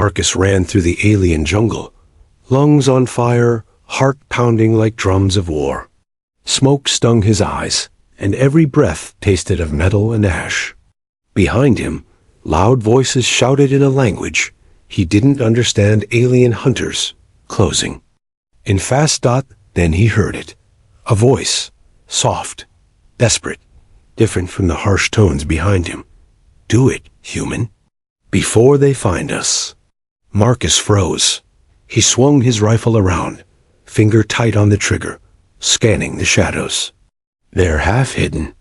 Marcus ran through the alien jungle, lungs on fire, heart pounding like drums of war. Smoke stung his eyes, and every breath tasted of metal and ash. Behind him, loud voices shouted in a language he didn't understand. Alien hunters, closing. In fast dot, then he heard it. A voice, soft, desperate, different from the harsh tones behind him. Do it, human, before they find us. Marcus froze. He swung his rifle around, finger tight on the trigger, scanning the shadows. There, half hidden,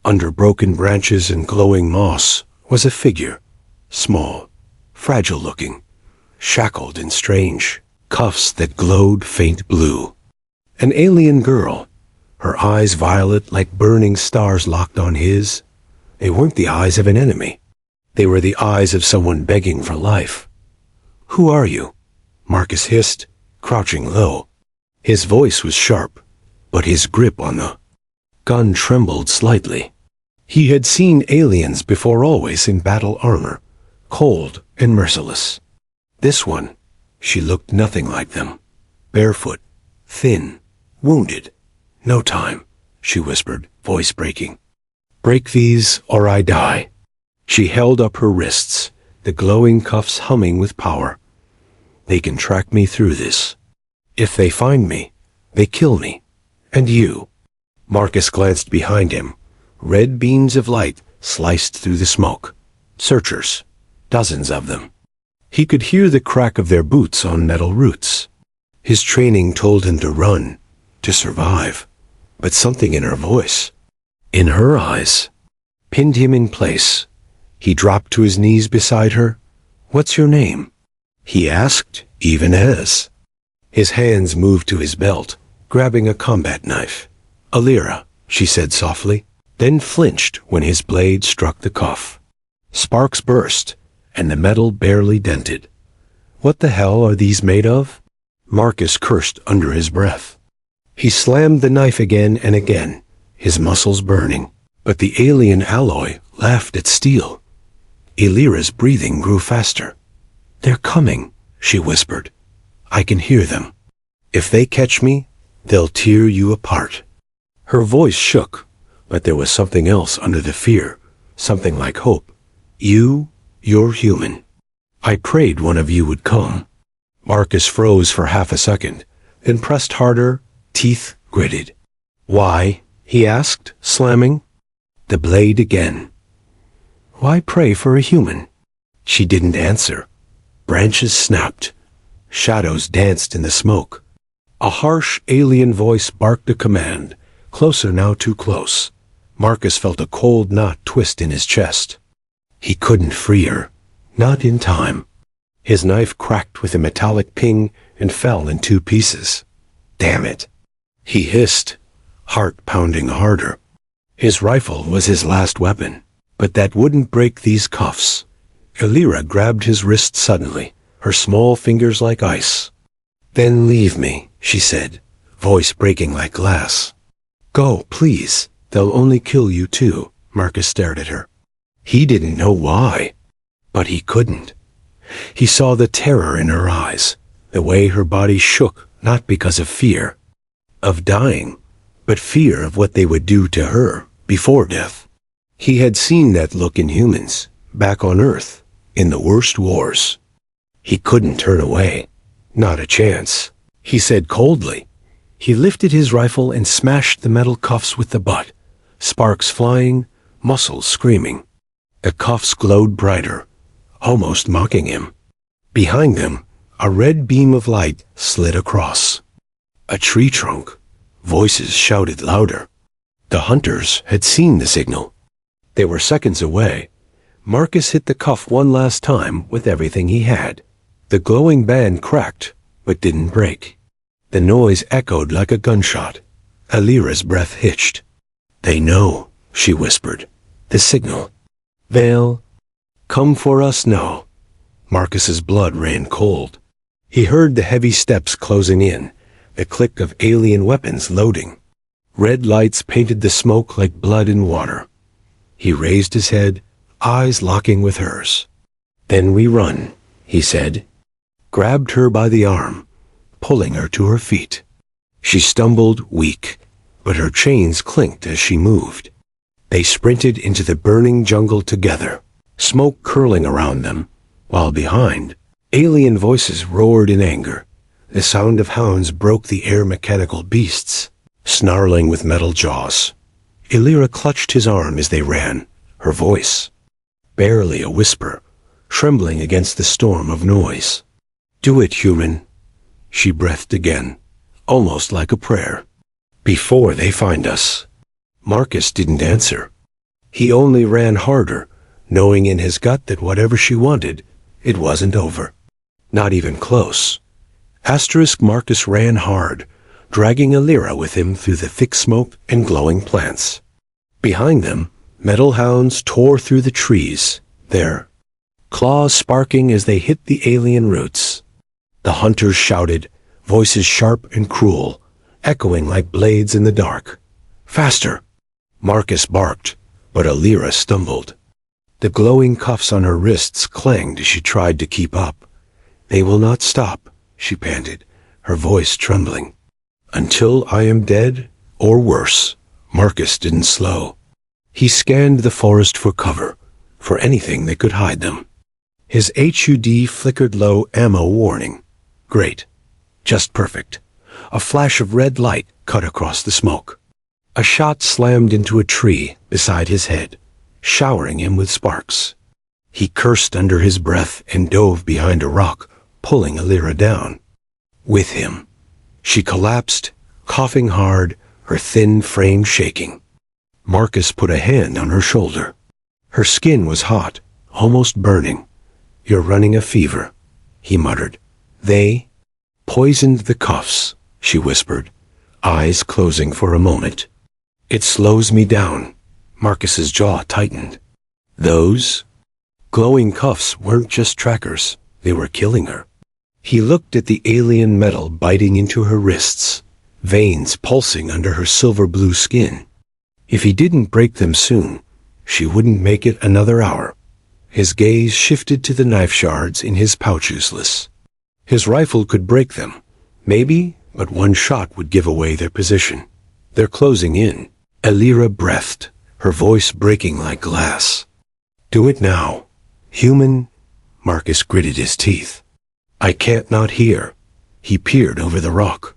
under broken branches and glowing moss, was a figure, small, fragile-looking, shackled in strange cuffs that glowed faint blue. An alien girl, her eyes violet like burning stars locked on his. They weren't the eyes of an enemy. They were the eyes of someone begging for life. "Who are you?" Marcus hissed, crouching low. His voice was sharp, but his grip on the gun trembled slightly. He had seen aliens before, always in battle armor, cold and merciless. This one, she looked nothing like them. Barefoot, thin, wounded. "No time," she whispered, voice breaking. "Break these or I die." She held up her wrists, the glowing cuffs humming with power. "They can track me through this. If they find me, they kill me. And you." Marcus glanced behind him. Red beams of light sliced through the smoke. Searchers, dozens of them. He could hear the crack of their boots on metal roots. His training told him to run, to survive. But something in her voice, in her eyes, pinned him in place. He dropped to his knees beside her. "What's your name?" he asked, even as his hands moved to his belt, grabbing a combat knife. "Alira," she said softly, then flinched when his blade struck the cuff. Sparks burst, and the metal barely dented. "What the hell are these made of?" Marcus cursed under his breath. He slammed the knife again and again, his muscles burning. But the alien alloy laughed at steel. Alira's breathing grew faster. "They're coming," she whispered. "I can hear them. If they catch me, they'll tear you apart." Her voice shook, but there was something else under the fear, something like hope. You're human. I prayed one of you would come." Marcus froze for half a second, then pressed harder, teeth gritted. "Why?" he asked, slamming the blade again. "Why pray for a human?" She didn't answer. Branches snapped. Shadows danced in the smoke. A harsh alien voice barked a command, closer now, too close. Marcus felt a cold knot twist in his chest. He couldn't free her, not in time. His knife cracked with a metallic ping and fell in two pieces. "Damn it," he hissed, heart pounding harder. His rifle was his last weapon, but that wouldn't break these cuffs. Alira grabbed his wrist suddenly, her small fingers like ice. "Then leave me," she said, voice breaking like glass. "Go, please. They'll only kill you too." Marcus stared at her. He didn't know why, but he couldn't. He saw the terror in her eyes, the way her body shook, not because of fear of dying, but fear of what they would do to her before death. He had seen that look in humans, back on Earth, in the worst wars. He couldn't turn away. Not a chance, he said coldly. He lifted his rifle and smashed the metal cuffs with the butt, sparks flying, muscles screaming. The cuffs glowed brighter, almost mocking him. Behind them, a red beam of light slid across. A tree trunk. Voices shouted louder. The hunters had seen the signal. They were seconds away. Marcus hit the cuff one last time with everything he had. The glowing band cracked, but didn't break. The noise echoed like a gunshot. Alira's breath hitched. "They know," she whispered. "The signal. They'll come for us now." Marcus's blood ran cold. He heard the heavy steps closing in, the click of alien weapons loading. Red lights painted the smoke like blood in water. He raised his head, eyes locking with hers. "Then we run," he said, grabbed her by the arm, pulling her to her feet. She stumbled, weak, but her chains clinked as she moved. They sprinted into the burning jungle together, smoke curling around them, while behind, alien voices roared in anger. The sound of hounds broke the air, mechanical beasts, snarling with metal jaws. Illyra clutched his arm as they ran, her voice, barely a whisper, trembling against the storm of noise. "Do it, human," she breathed again, almost like a prayer. "Before they find us." Marcus didn't answer. He only ran harder, knowing in his gut that whatever she wanted, it wasn't over. Not even close. Marcus ran hard, dragging Illyra with him through the thick smoke and glowing plants. Behind them, metal hounds tore through the trees, their claws sparking as they hit the alien roots. The hunters shouted, voices sharp and cruel, echoing like blades in the dark. "Faster!" Marcus barked, but Illyra stumbled. The glowing cuffs on her wrists clanged as she tried to keep up. "They will not stop," she panted, her voice trembling. "Until I am dead, or worse." Marcus didn't slow. He scanned the forest for cover, for anything that could hide them. His HUD flickered low ammo warning. Great. Just perfect. A flash of red light cut across the smoke. A shot slammed into a tree beside his head, showering him with sparks. He cursed under his breath and dove behind a rock, pulling Illyra down. With him. She collapsed, coughing hard, her thin frame shaking. Marcus put a hand on her shoulder. Her skin was hot, almost burning. "You're running a fever," he muttered. "They poisoned the cuffs," she whispered, eyes closing for a moment. "It slows me down." Marcus's jaw tightened. Those glowing cuffs weren't just trackers, they were killing her. He looked at the alien metal biting into her wrists, veins pulsing under her silver-blue skin. If he didn't break them soon, she wouldn't make it another hour. His gaze shifted to the knife shards in his pouch. Useless. His rifle could break them, maybe, but one shot would give away their position. They're closing in. Illyra breathed, her voice breaking like glass. "Do it now. Human." Marcus gritted his teeth. "I can't not hear." He peered over the rock.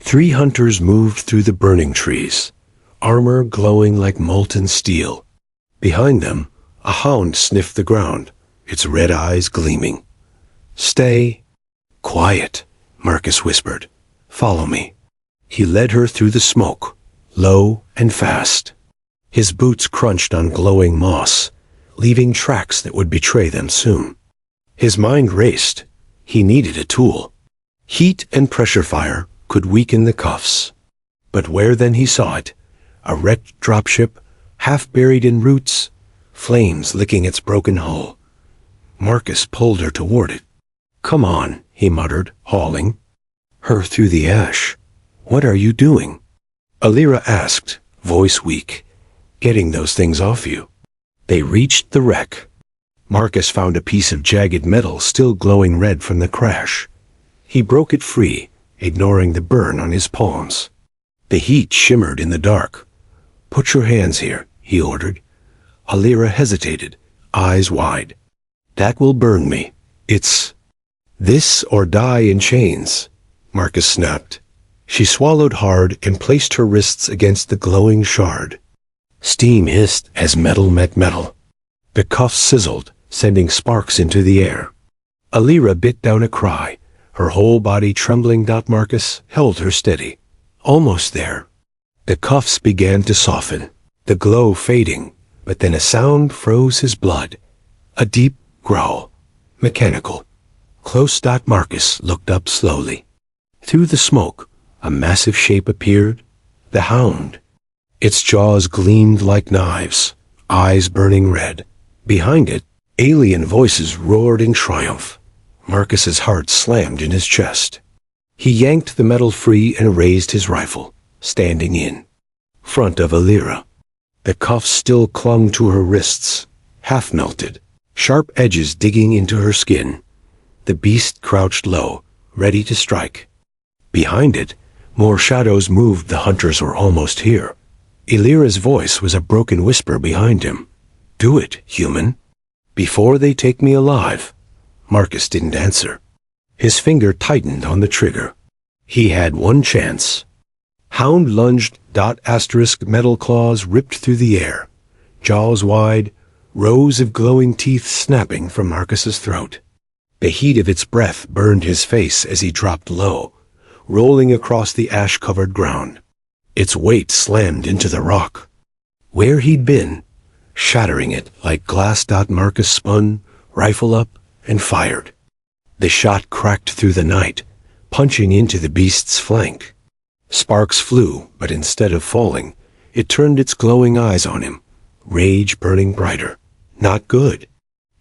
3 hunters moved through the burning trees, armor glowing like molten steel. Behind them, a hound sniffed the ground, its red eyes gleaming. "Stay quiet," Marcus whispered. "Follow me." He led her through the smoke, low and fast. His boots crunched on glowing moss, leaving tracks that would betray them soon. His mind raced. He needed a tool. Heat and pressure fire could weaken the cuffs. But where then he saw it? A wrecked dropship, half buried in roots, flames licking its broken hull. Marcus pulled her toward it. "Come on," he muttered, hauling her through the ash. "What are you doing?" Illyra asked, voice weak. "Getting those things off you." They reached the wreck. Marcus found a piece of jagged metal still glowing red from the crash. He broke it free, ignoring the burn on his palms. The heat shimmered in the dark. "Put your hands here," he ordered. Illyra hesitated, eyes wide. "That will burn me. It's this or die in chains," Marcus snapped. She swallowed hard and placed her wrists against the glowing shard. Steam hissed as metal met metal. The cuffs sizzled, sending sparks into the air. Illyra bit down a cry, her whole body trembling. Marcus held her steady. Almost there. The cuffs began to soften, the glow fading, but then a sound froze his blood. A deep growl. Mechanical. Close. Marcus looked up slowly. Through the smoke, a massive shape appeared. The hound. Its jaws gleamed like knives, eyes burning red. Behind it, alien voices roared in triumph. Marcus's heart slammed in his chest. He yanked the metal free and raised his rifle, standing in front of Illyra. The cuffs still clung to her wrists, half melted, sharp edges digging into her skin. The beast crouched low, ready to strike. Behind it, more shadows moved. The hunters were almost here. Illyra's voice was a broken whisper behind him. "Do it, human. Before they take me alive." Marcus didn't answer. His finger tightened on the trigger. He had one chance. Hound lunged. Metal claws ripped through the air. Jaws wide, rows of glowing teeth snapping from Marcus's throat. The heat of its breath burned his face as he dropped low, rolling across the ash-covered ground. Its weight slammed into the rock. Where he'd been, shattering it like glass. Marcus spun, rifle up, and fired. The shot cracked through the night, punching into the beast's flank. Sparks flew, but instead of falling, it turned its glowing eyes on him, rage burning brighter. "Not good,"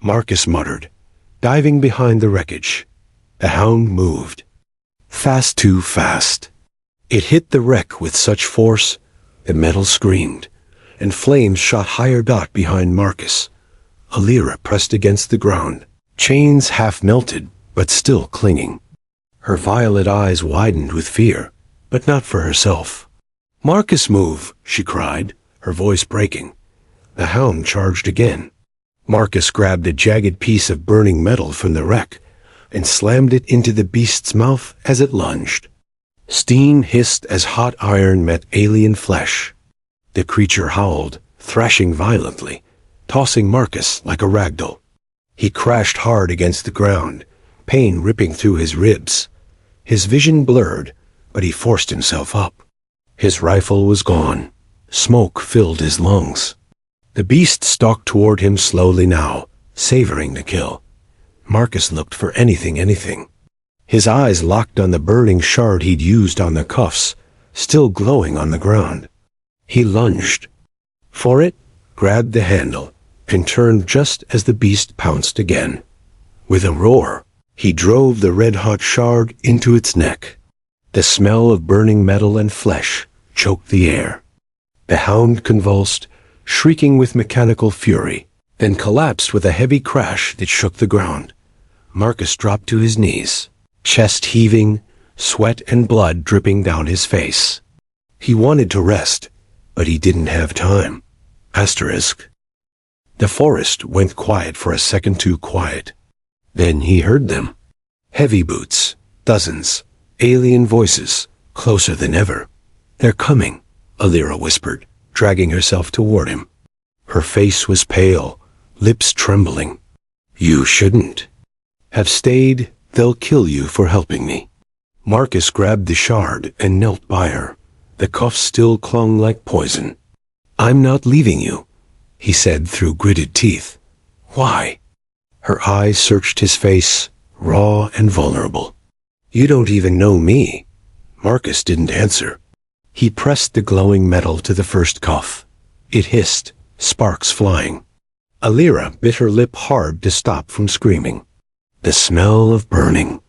Marcus muttered, diving behind the wreckage. The hound moved. Fast, too fast. It hit the wreck with such force, the metal screamed, and flames shot higher. Behind Marcus, Illyra pressed against the ground, chains half melted, but still clinging. Her violet eyes widened with fear, but not for herself. "Marcus, move," she cried, her voice breaking. The hound charged again. Marcus grabbed a jagged piece of burning metal from the wreck and slammed it into the beast's mouth as it lunged. Steam hissed as hot iron met alien flesh. The creature howled, thrashing violently, tossing Marcus like a ragdoll. He crashed hard against the ground, pain ripping through his ribs. His vision blurred, but he forced himself up. His rifle was gone. Smoke filled his lungs. The beast stalked toward him slowly now, savoring the kill. Marcus looked for anything. His eyes locked on the burning shard he'd used on the cuffs, still glowing on the ground. He lunged for it, grabbed the handle, and turned just as the beast pounced again. With a roar, he drove the red-hot shard into its neck. The smell of burning metal and flesh choked the air. The hound convulsed, shrieking with mechanical fury, then collapsed with a heavy crash that shook the ground. Marcus dropped to his knees, chest heaving, sweat and blood dripping down his face. He wanted to rest, but he didn't have time. The forest went quiet for a second, too quiet. Then he heard them. Heavy boots, dozens, alien voices, closer than ever. "They're coming," Illyra whispered, dragging herself toward him. Her face was pale, lips trembling. "You shouldn't have stayed. They'll kill you for helping me." Marcus grabbed the shard and knelt by her. The cuffs still clung like poison. "I'm not leaving you," he said through gritted teeth. "Why?" Her eyes searched his face, raw and vulnerable. "You don't even know me." Marcus didn't answer. He pressed the glowing metal to the first cuff. It hissed, sparks flying. Illyra bit her lip hard to stop from screaming. The smell of burning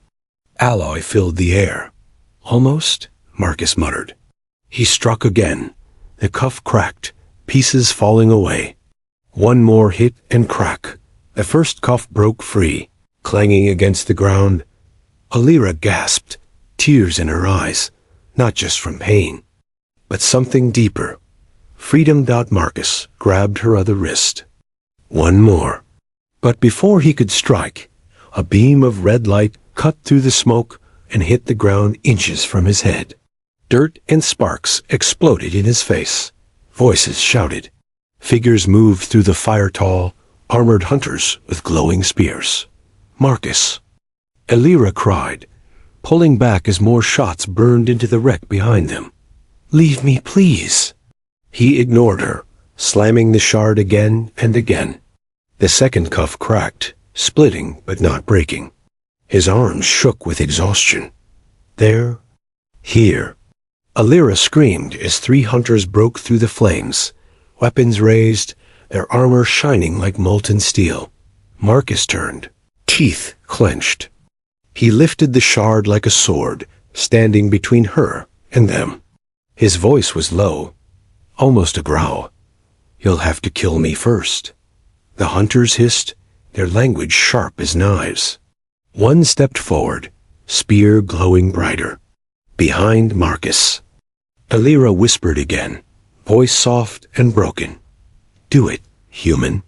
alloy filled the air. "Almost," Marcus muttered. He struck again. The cuff cracked, pieces falling away. One more hit and crack. The first cuff broke free, clanging against the ground. Illyra gasped, tears in her eyes, not just from pain, but something deeper. Freedom. Marcus grabbed her other wrist. One more. But before he could strike, a beam of red light cut through the smoke and hit the ground inches from his head. Dirt and sparks exploded in his face. Voices shouted. Figures moved through the fire-tall, armored hunters with glowing spears. "Marcus!" Illyra cried, pulling back as more shots burned into the wreck behind them. "Leave me, please." He ignored her, slamming the shard again and again. The second cuff cracked, splitting but not breaking. His arms shook with exhaustion. There, here. Illyra screamed as three hunters broke through the flames, weapons raised, their armor shining like molten steel. Marcus turned, teeth clenched. He lifted the shard like a sword, standing between her and them. His voice was low, almost a growl. "You'll have to kill me first." The hunters hissed, their language sharp as knives. One stepped forward, spear glowing brighter. Behind Marcus. Illyra whispered again, voice soft and broken. Do it, human.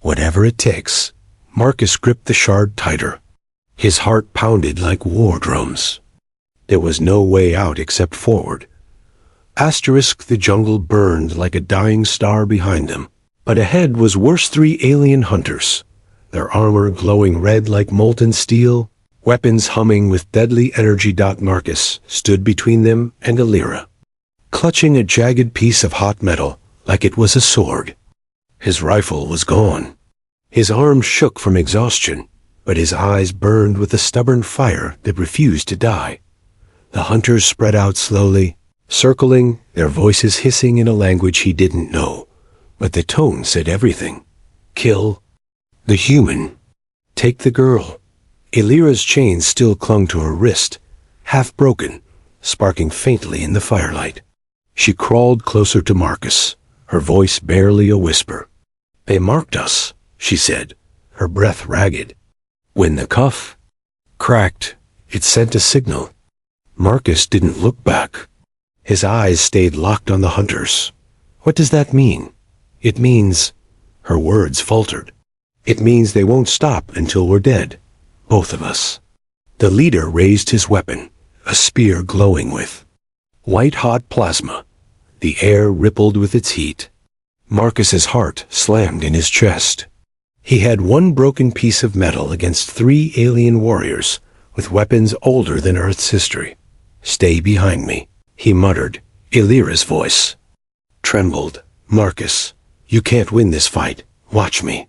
Whatever it takes. Marcus gripped the shard tighter. His heart pounded like war drums. There was no way out except forward. The jungle burned like a dying star behind them, but ahead was worse 3 alien hunters, their armor glowing red like molten steel, weapons humming with deadly energy. Marcus stood between them and Illyra, clutching a jagged piece of hot metal like it was a sword. His rifle was gone. His arms shook from exhaustion, but his eyes burned with a stubborn fire that refused to die. The hunters spread out slowly, circling, their voices hissing in a language he didn't know, but the tone said everything. Kill the human. Take the girl. Illyra's chains still clung to her wrist, half broken, sparking faintly in the firelight. She crawled closer to Marcus, her voice barely a whisper. They marked us, she said, her breath ragged. When the cuff cracked, it sent a signal. Marcus didn't look back. His eyes stayed locked on the hunters. What does that mean? It means, her words faltered. It means they won't stop until we're dead. Both of us. The leader raised his weapon, a spear glowing with white-hot plasma. The air rippled with its heat. Marcus's heart slammed in his chest. He had one broken piece of metal against 3 alien warriors with weapons older than Earth's history. Stay behind me, he muttered. Illyra's voice trembled. Marcus, you can't win this fight. Watch me.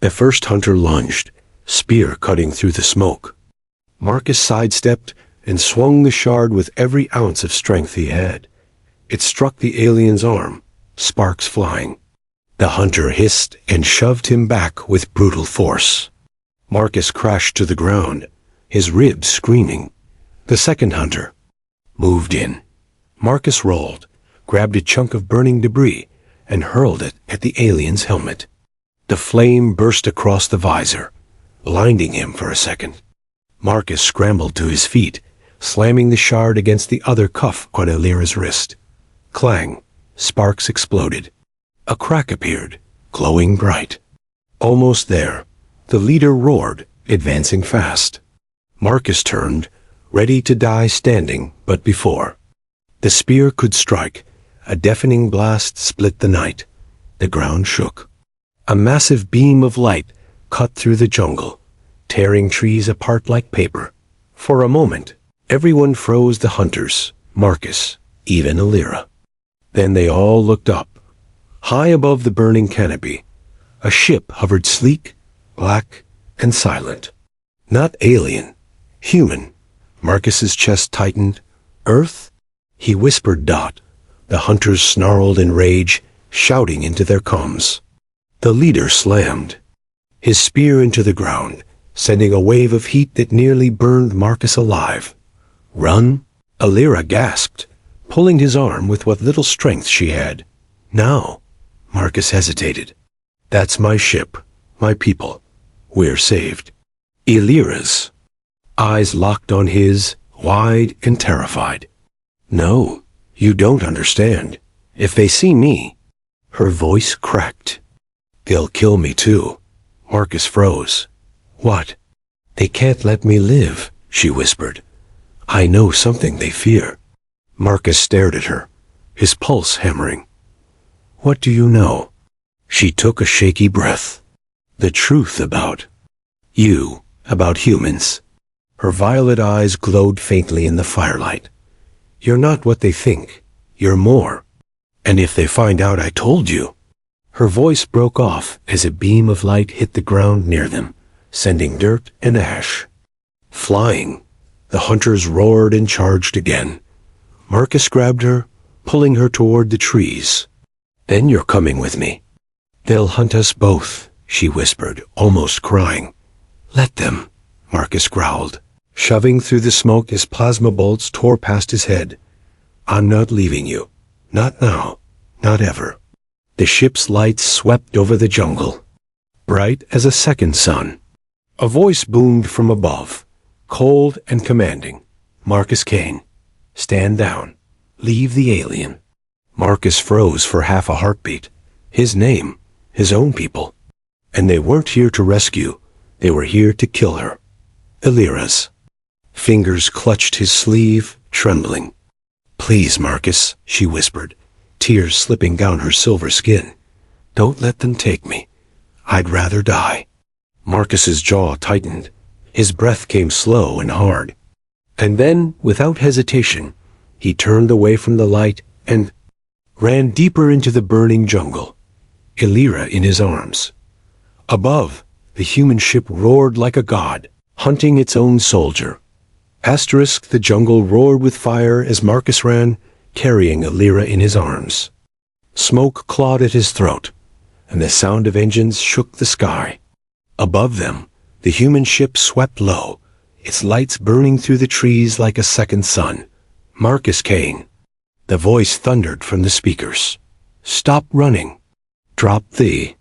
The first hunter lunged, spear cutting through the smoke. Marcus sidestepped and swung the shard with every ounce of strength he had. It struck the alien's arm, sparks flying. The hunter hissed and shoved him back with brutal force. Marcus crashed to the ground, his ribs screaming. The second hunter moved in. Marcus rolled, grabbed a chunk of burning debris, and hurled it at the alien's helmet. The flame burst across the visor, blinding him for a second. Marcus scrambled to his feet, slamming the shard against the other cuff on Illyra's wrist. Clang, sparks exploded. A crack appeared, glowing bright. Almost there, the leader roared, advancing fast. Marcus turned, ready to die standing, but before. The spear could strike. A deafening blast split the night. The ground shook. A massive beam of light cut through the jungle, tearing trees apart like paper. For a moment, everyone froze, the hunters, Marcus, even Illyra. Then they all looked up. High above the burning canopy, a ship hovered sleek, black, and silent. Not alien, human. Marcus's chest tightened. Earth? He whispered. The hunters snarled in rage, shouting into their comms. The leader slammed his spear into the ground, sending a wave of heat that nearly burned Marcus alive. Run? Illyra gasped, pulling his arm with what little strength she had. Now, Marcus hesitated. That's my ship, my people. We're saved. Illyra's eyes locked on his, wide and terrified. No, you don't understand. If they see me. Her voice cracked. They'll kill me too. Marcus froze. What? They can't let me live, she whispered. I know something they fear. Marcus stared at her, his pulse hammering. What do you know? She took a shaky breath. The truth about you, about humans. Her violet eyes glowed faintly in the firelight. You're not what they think. You're more. And if they find out I told you. Her voice broke off as a beam of light hit the ground near them, sending dirt and ash flying. The hunters roared and charged again. Marcus grabbed her, pulling her toward the trees. Then you're coming with me. They'll hunt us both, she whispered, almost crying. Let them, Marcus growled, shoving through the smoke as plasma bolts tore past his head. I'm not leaving you. Not now. Not ever. The ship's lights swept over the jungle, bright as a second sun. A voice boomed from above, cold and commanding. Marcus Kane, stand down. Leave the alien. Marcus froze for half a heartbeat. His name, his own people. And they weren't here to rescue. They were here to kill her. Illyra's. Fingers clutched his sleeve, trembling. Please, Marcus, she whispered, tears slipping down her silver skin. Don't let them take me. I'd rather die. Marcus's jaw tightened. His breath came slow and hard. And then, without hesitation, he turned away from the light and ran deeper into the burning jungle, Illyra in his arms. Above, the human ship roared like a god, hunting its own soldier. The jungle roared with fire as Marcus ran, carrying Illyra in his arms. Smoke clawed at his throat, and the sound of engines shook the sky. Above them, the human ship swept low, its lights burning through the trees like a second sun. Marcus Kane. The voice thundered from the speakers. Stop running. Drop the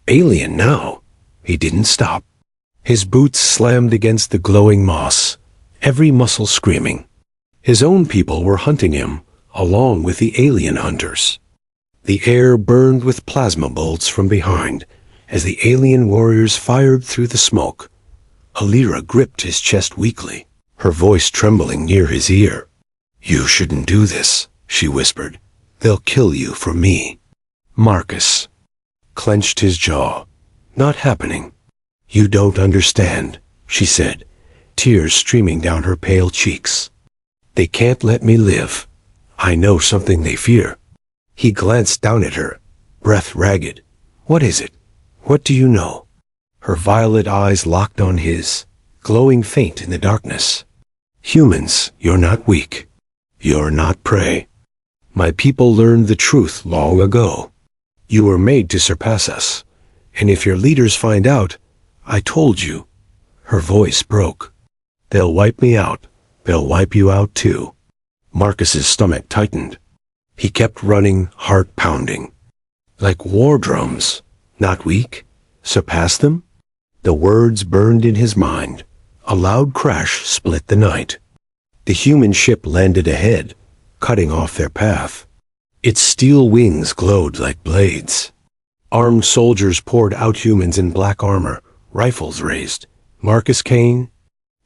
alien now. He didn't stop. His boots slammed against the glowing moss, every muscle screaming. His own people were hunting him, along with the alien hunters. The air burned with plasma bolts from behind, as the alien warriors fired through the smoke. Illyra gripped his chest weakly, her voice trembling near his ear. You shouldn't do this, she whispered. They'll kill you for me. Marcus clenched his jaw. Not happening. You don't understand, she said, tears streaming down her pale cheeks. They can't let me live. I know something they fear. He glanced down at her, breath ragged. What is it? What do you know? Her violet eyes locked on his, glowing faint in the darkness. Humans, you're not weak. You're not prey. My people learned the truth long ago. You were made to surpass us. And if your leaders find out, I told you. Her voice broke. They'll wipe me out. They'll wipe you out too. Marcus's stomach tightened. He kept running, heart pounding. Like war drums. Not weak? Surpass them? The words burned in his mind. A loud crash split the night. The human ship landed ahead, cutting off their path. Its steel wings glowed like blades. Armed soldiers poured out, humans in black armor, rifles raised. Marcus Kane?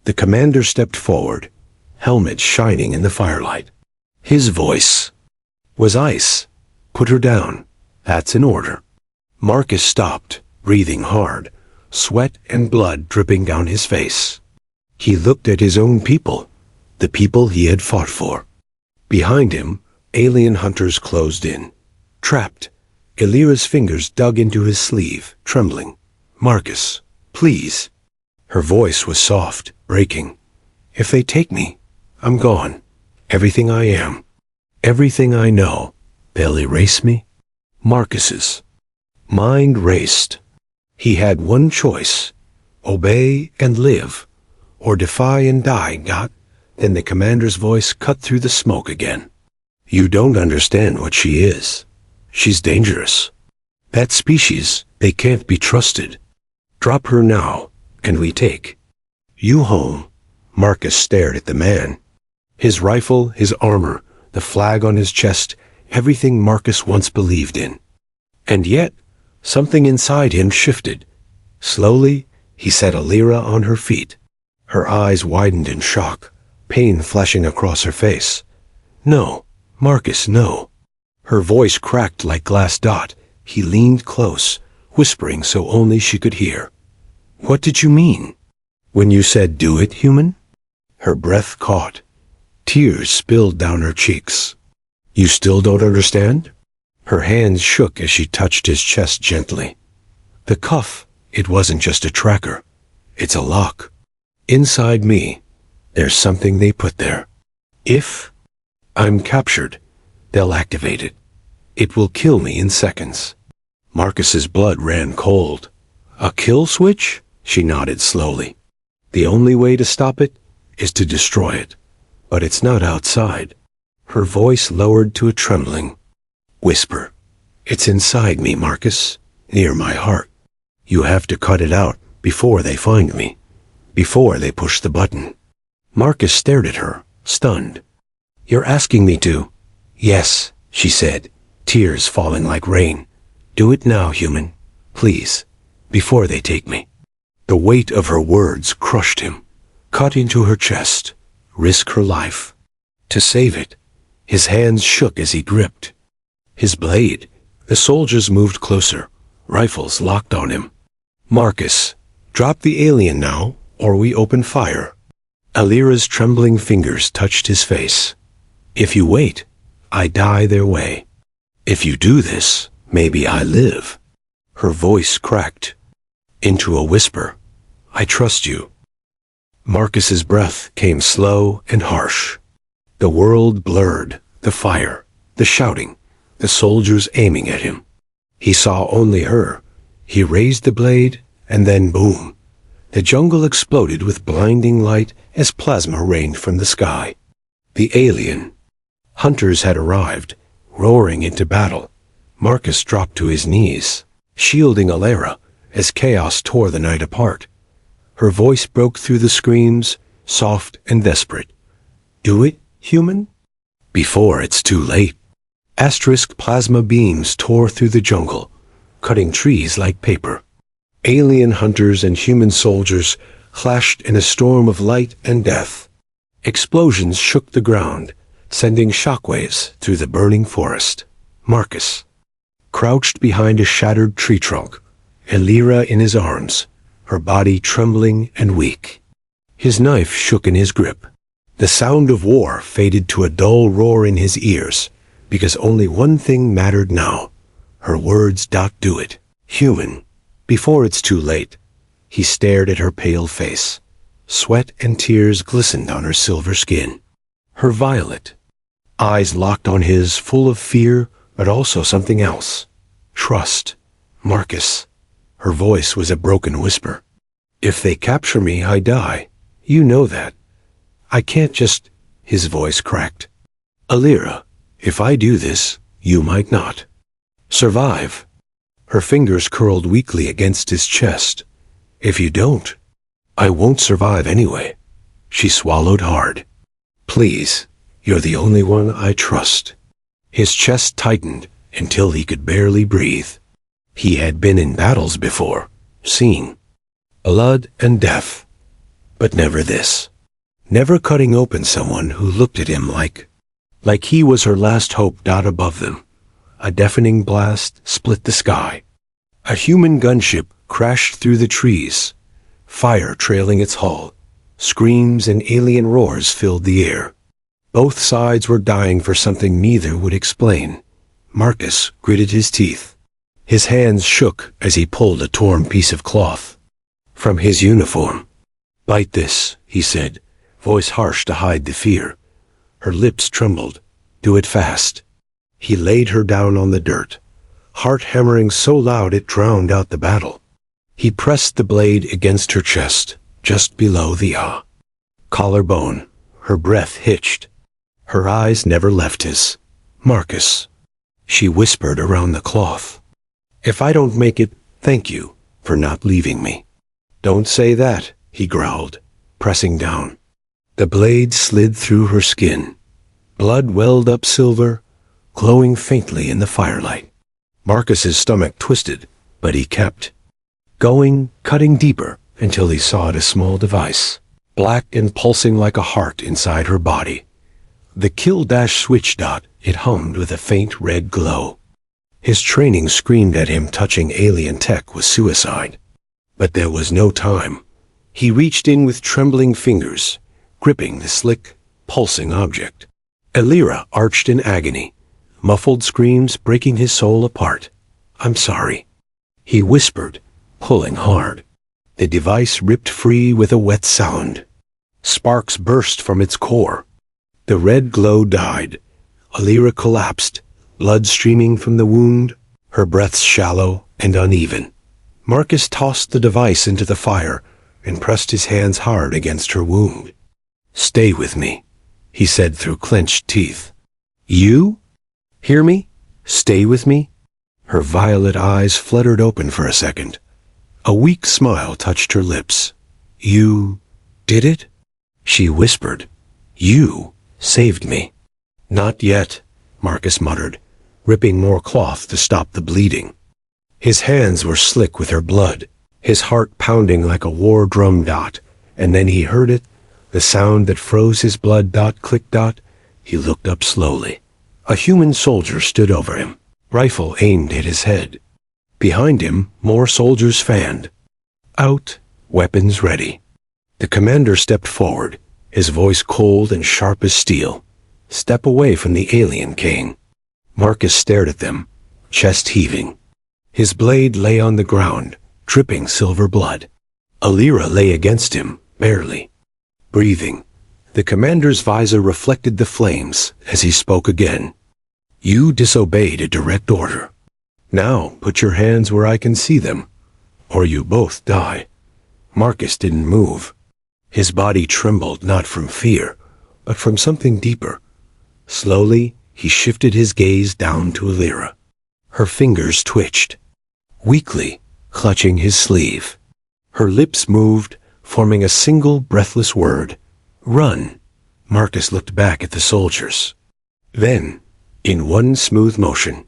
The commander stepped forward, helmet shining in the firelight. His voice was ice. Put her down. That's an order. Marcus stopped, breathing hard, sweat and blood dripping down his face. He looked at his own people, the people he had fought for. Behind him, alien hunters closed in. Trapped, Illyra's fingers dug into his sleeve, trembling. Marcus, please. Her voice was soft, breaking. If they take me, I'm gone. Everything I am. Everything I know. They'll erase me. Marcus's mind raced. He had one choice. Obey and live, or defy and die, got? Then the commander's voice cut through the smoke again. You don't understand what she is. She's dangerous. That species, they can't be trusted. Drop her now, and we take you home. Marcus stared at the man. His rifle, his armor, the flag on his chest, everything Marcus once believed in. And yet, something inside him shifted. Slowly, he set Illyra on her feet. Her eyes widened in shock, pain flashing across her face. No, Marcus, no. Her voice cracked like glass dot. He leaned close, whispering so only she could hear. What did you mean? When you said do it, human? Her breath caught. Tears spilled down her cheeks. You still don't understand? Her hands shook as she touched his chest gently. The cuff, it wasn't just a tracker. It's a lock. Inside me, there's something they put there. If I'm captured, they'll activate it. It will kill me in seconds. Marcus's blood ran cold. A kill switch? She nodded slowly. The only way to stop it is to destroy it. But it's not outside. Her voice lowered to a trembling whisper. It's inside me, Marcus, near my heart. You have to cut it out, Before they find me. Before they push the button. Marcus stared at her, stunned. You're asking me to? Yes, she said, tears falling like rain. Do it now, human. Please. Before they take me. The weight of her words crushed him. Cut into her chest. Risk her life. To save it. His hands shook as he gripped. His blade. The soldiers moved closer. Rifles locked on him. Marcus, drop the alien now, or we open fire. Alira's trembling fingers touched his face. If you wait, I die their way. If you do this, maybe I live. Her voice cracked into a whisper. I trust you. Marcus's breath came slow and harsh. The world blurred, the fire, the shouting, the soldiers aiming at him. He saw only her. He raised the blade, and then boom. The jungle exploded with blinding light as plasma rained from the sky. The alien. Hunters had arrived, roaring into battle. Marcus dropped to his knees, shielding Alira, as chaos tore the night apart. Her voice broke through the screams, soft and desperate. Do it, human? Before it's too late. Asterisk plasma beams tore through the jungle, cutting trees like paper. Alien hunters and human soldiers clashed in a storm of light and death. Explosions shook the ground, sending shockwaves through the burning forest. Marcus, crouched behind a shattered tree trunk, Alira in his arms, her body trembling and weak. His knife shook in his grip. The sound of war faded to a dull roar in his ears, because only one thing mattered now. Her words. Do it. Human. Before it's too late. He stared at her pale face. Sweat and tears glistened on her silver skin. Her violet eyes locked on his, full of fear, but also something else. Trust. Marcus. Her voice was a broken whisper. If they capture me, I die. You know that. I can't just... His voice cracked. Alira, if I do this, you might not survive. Her fingers curled weakly against his chest. If you don't, I won't survive anyway. She swallowed hard. Please, you're the only one I trust. His chest tightened until he could barely breathe. He had been in battles before, seen blood and death, but never this. Never cutting open someone who looked at him like he was her last hope. Above them, a deafening blast split the sky. A human gunship crashed through the trees, fire trailing its hull. Screams and alien roars filled the air. Both sides were dying for something neither would explain. Marcus gritted his teeth. His hands shook as he pulled a torn piece of cloth from his uniform. Bite this, he said, voice harsh to hide the fear. Her lips trembled. Do it fast. He laid her down on the dirt, heart hammering so loud it drowned out the battle. He pressed the blade against her chest, just below the collarbone. Her breath hitched. Her eyes never left his. Marcus. She whispered around the cloth. If I don't make it, thank you for not leaving me. Don't say that, he growled, pressing down. The blade slid through her skin. Blood welled up silver, glowing faintly in the firelight. Marcus's stomach twisted, but he kept going, cutting deeper until he sawed a small device, black and pulsing like a heart inside her body. The kill-switch. It hummed with a faint red glow. His training screamed at him touching alien tech was suicide. But there was no time. He reached in with trembling fingers, gripping the slick, pulsing object. Alira arched in agony, muffled screams breaking his soul apart. I'm sorry, he whispered, pulling hard. The device ripped free with a wet sound. Sparks burst from its core. The red glow died. Alira collapsed, blood streaming from the wound, her breaths shallow and uneven. Marcus tossed the device into the fire and pressed his hands hard against her wound. Stay with me, he said through clenched teeth. You? Hear me? Stay with me? Her violet eyes fluttered open for a second. A weak smile touched her lips. "You did it?" she whispered. "You saved me." "Not yet," Marcus muttered, ripping more cloth to stop the bleeding. His hands were slick with her blood, his heart pounding like a war drum. And then he heard it, the sound that froze his blood. Click. He looked up slowly. A human soldier stood over him, rifle aimed at his head. Behind him, more soldiers fanned. Out, weapons ready. The commander stepped forward, his voice cold and sharp as steel. "Step away from the alien, Kane." Marcus stared at them, chest heaving. His blade lay on the ground, dripping silver blood. Alira lay against him, barely breathing. The commander's visor reflected the flames as he spoke again. "You disobeyed a direct order. Now put your hands where I can see them, or you both die." Marcus didn't move. His body trembled not from fear, but from something deeper. Slowly, he shifted his gaze down to Alira. Her fingers twitched, weakly clutching his sleeve. Her lips moved, forming a single breathless word. "Run." Marcus looked back at the soldiers. Then, in one smooth motion,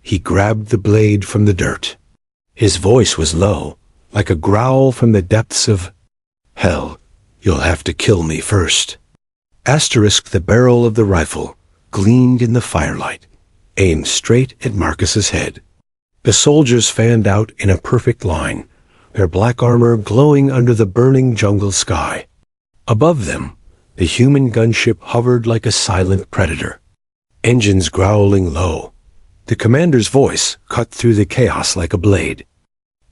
he grabbed the blade from the dirt. His voice was low, like a growl from the depths of hell. "You'll have to kill me first." The barrel of the rifle gleamed in the firelight, aimed straight at Marcus's head. The soldiers fanned out in a perfect line, their black armor glowing under the burning jungle sky. Above them, the human gunship hovered like a silent predator, engines growling low. The commander's voice cut through the chaos like a blade.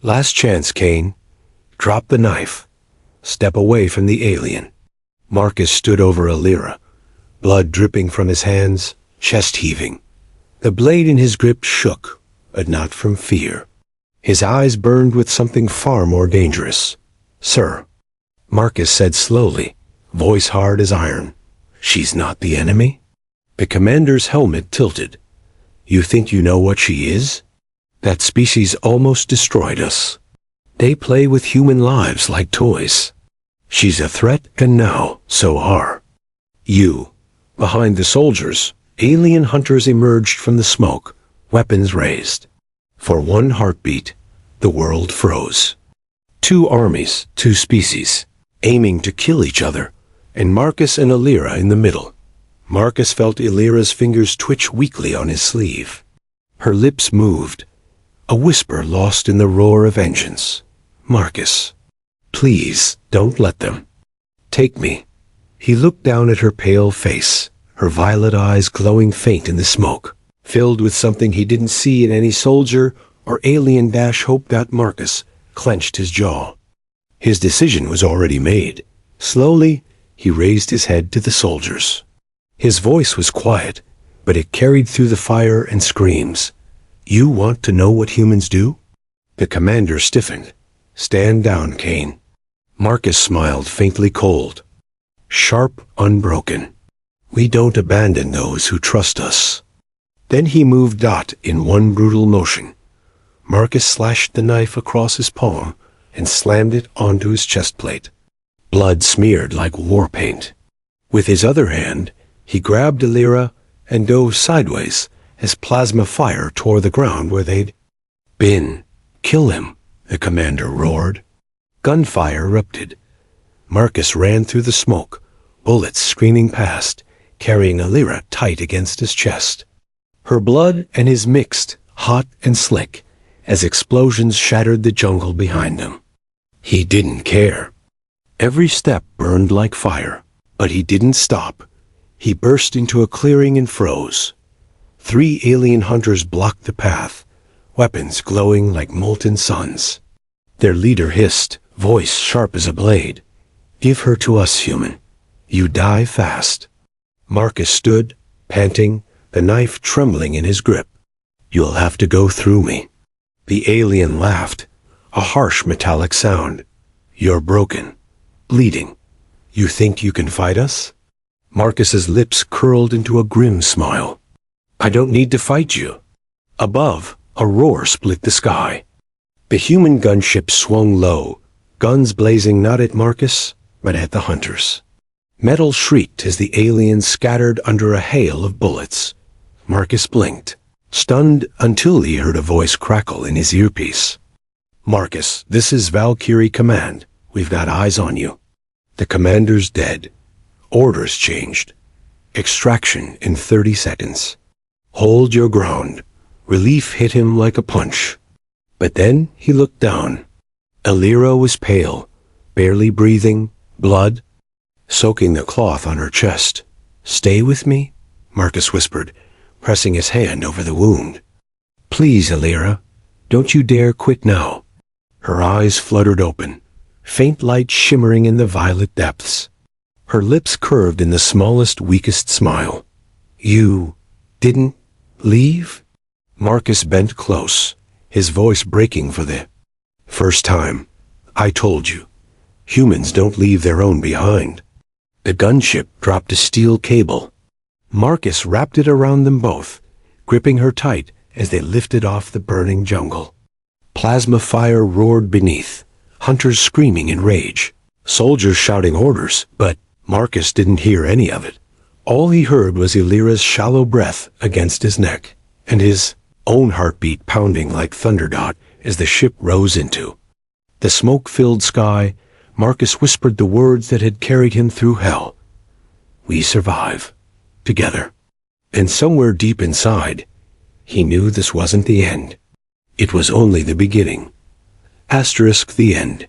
"Last chance, Kane. Drop the knife. Step away from the alien." Marcus stood over Alira, blood dripping from his hands, chest heaving. The blade in his grip shook, but not from fear. His eyes burned with something far more dangerous. "Sir," Marcus said slowly, voice hard as iron, "she's not the enemy?" The commander's helmet tilted. "You think you know what she is? That species almost destroyed us. They play with human lives like toys. She's a threat, and now so are you." Behind the soldiers, alien hunters emerged from the smoke, weapons raised. For one heartbeat, the world froze. Two armies, two species, aiming to kill each other, and Marcus and Alira in the middle. Marcus felt Alira's fingers twitch weakly on his sleeve. Her lips moved, a whisper lost in the roar of vengeance. "Marcus, please don't let them. Take me." He looked down at her pale face, her violet eyes glowing faint in the smoke, filled with something he didn't see in any soldier or alien. Hope. Marcus clenched his jaw. His decision was already made. Slowly, he raised his head to the soldiers. His voice was quiet, but it carried through the fire and screams. "You want to know what humans do?" The commander stiffened. "Stand down, Kane." Marcus smiled faintly cold, sharp, unbroken. "We don't abandon those who trust us." Then he moved in one brutal motion. Marcus slashed the knife across his palm and slammed it onto his chest plate. Blood smeared like war paint. With his other hand, he grabbed Alira and dove sideways as plasma fire tore the ground where they'd been. "Kill him," the commander roared. Gunfire erupted. Marcus ran through the smoke, bullets screaming past, carrying Alira tight against his chest. Her blood and his mixed, hot and slick, as explosions shattered the jungle behind them. He didn't care. Every step burned like fire, but he didn't stop. He burst into a clearing and froze. 3 alien hunters blocked the path, weapons glowing like molten suns. Their leader hissed, voice sharp as a blade. "Give her to us, human. You die fast." Marcus stood, panting, the knife trembling in his grip. "You'll have to go through me." The alien laughed, a harsh metallic sound. "You're broken, bleeding. You think you can fight us?" Marcus's lips curled into a grim smile. "I don't need to fight you." Above, a roar split the sky. The human gunship swung low, guns blazing not at Marcus, but at the hunters. Metal shrieked as the aliens scattered under a hail of bullets. Marcus blinked, stunned until he heard a voice crackle in his earpiece. "Marcus, this is Valkyrie Command. We've got eyes on you. The commander's dead. Orders changed. Extraction in 30 seconds. Hold your ground." Relief hit him like a punch. But then he looked down. Alira was pale, barely breathing, blood soaking the cloth on her chest. "Stay with me?" Marcus whispered, pressing his hand over the wound. "Please, Alira, don't you dare quit now." Her eyes fluttered open, faint light shimmering in the violet depths. Her lips curved in the smallest, weakest smile. "You didn't leave?" Marcus bent close, his voice breaking for the first time. "I told you, humans don't leave their own behind." The gunship dropped a steel cable. Marcus wrapped it around them both, gripping her tight as they lifted off the burning jungle. Plasma fire roared beneath, hunters screaming in rage, soldiers shouting orders, but Marcus didn't hear any of it. All he heard was Alira's shallow breath against his neck, and his own heartbeat pounding like thunderdot as the ship rose into the smoke-filled sky. Marcus whispered the words that had carried him through hell. "We survive. Together." And somewhere deep inside, he knew this wasn't the end. It was only the beginning. *The end.